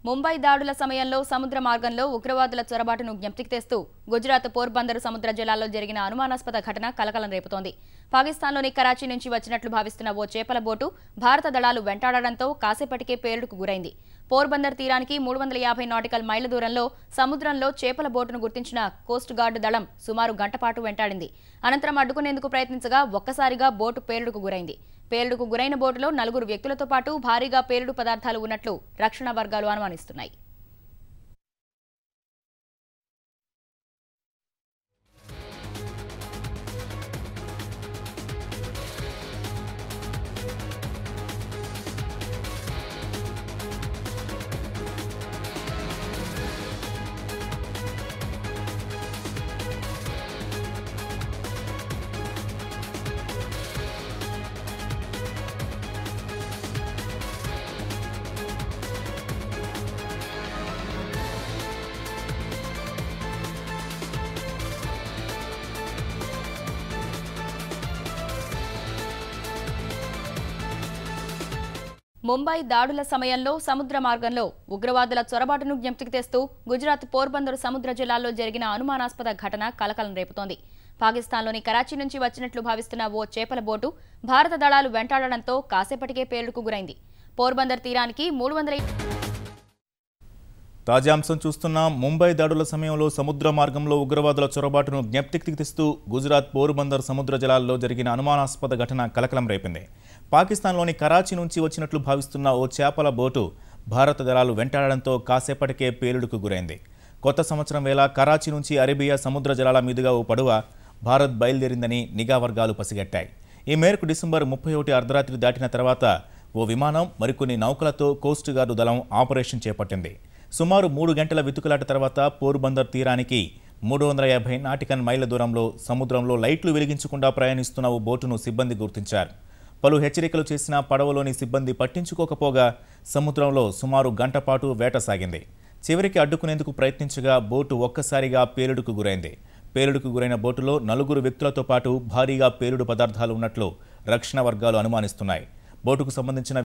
ముంబై దాడుల సమయంలో సముద్ర మార్గంలో ఉగ్రవాదుల చొరబాటును జ్ఞప్తికి తెస్తూ గుజరాత్ పోర్బందర్ సముద్ర జలాల్లో జరిగిన అనుమానాస్పద ఘటన కలకలం రేపుతోంది. పాకిస్తాన్లోని కరాచీ నుంచి వచ్చినట్లు భావిస్తున్న ఓ చేపల బోటు భారత దళాలు వెంటాడడంతో కాసేపటికే పేలుడుకు గురైంది. పోర్బందర్ తీరానికి 350 నాటికల్ మైళ్ల దూరంలో సముద్రంలో చేపల బోటును గుర్తించిన కోస్ట్ గార్డు దళం సుమారు గంటపాటు వెంటాడింది. అనంతరం అడ్డుకునేందుకు ప్రయత్నించగా ఒక్కసారిగా బోటు పేలుడుకు గురైంది. పేలుడుకు గురైన బోటులో 4 వ్యక్తులతో పాటు భారీగా పేలుడు పదార్థాలు ఉన్నట్లు రక్షణ వర్గాలు అనుమానిస్తున్నాయి. ముంబై దాడుల సమయంలో సముద్ర మార్గంలో ఉగ్రవాదుల చొరబాటును జ్ఞప్తికి తెస్తూ గుజరాత్ పోర్బందర్ సముద్ర జలాల్లో జరిగిన అనుమానాస్పద ఘటన కలకలం రేపుతోంది. పాకిస్తాన్లోని కరాచీ నుంచి వచ్చినట్లు భావిస్తున్న ఓ చేపల బోటు భారత దళాలు వెంటాడడంతో కాసేపటికే పేలుడుకు గురైంది. పోర్బందర్ తీరానికి 300 తాజా అంశం చూస్తున్నాం. ముంబై దాడుల సమయంలో సముద్ర మార్గంలో ఉగ్రవాదుల చొరబాటును జ్ఞప్తికి తెస్తూ గుజరాత్ పోర్బందర్ సముద్ర జలాల్లో జరిగిన అనుమానాస్పద ఘటన కలకలం రేపింది. పాకిస్తాన్లోని కరాచీ నుంచి వచ్చినట్లు భావిస్తున్న ఓ చేపల బోటు భారత దళాలు వెంటాడడంతో కాసేపటికే పేలుడుకు గురైంది. కొత్త సంవత్సరం వేళ కరాచీ నుంచి అరేబియా సముద్ర జలాల మీదుగా ఓ పడవ భారత్ బయలుదేరిందని నిఘా వర్గాలు పసిగట్టాయి. ఈ మేరకు డిసెంబర్ 31 అర్ధరాత్రి దాటిన తర్వాత ఓ విమానం మరికొన్ని నౌకలతో కోస్ట్ గార్డు దళం ఆపరేషన్ చేపట్టింది. సుమారు 3 గంటల వెతుకులాట తర్వాత పోర్బందర్ తీరానికి 350 నాటికల్ మైళ్ల దూరంలో సముద్రంలో లైట్లు వెలిగించకుండా ప్రయాణిస్తున్న ఓ బోటును సిబ్బంది గుర్తించారు. పలు హెచ్చరికలు చేసిన పడవలోని సిబ్బంది పట్టించుకోకపోగా సముద్రంలో సుమారు గంట పాటు వేట సాగింది. చివరికి అడ్డుకునేందుకు ప్రయత్నించగా బోటు ఒక్కసారిగా పేలుడుకు గురైంది. పేలుడుకు గురైన బోటులో 4 వ్యక్తులతో పాటు భారీగా పేలుడు పదార్థాలు ఉన్నట్లు రక్షణ వర్గాలు అనుమానిస్తున్నాయి. బోటుకు సంబంధించిన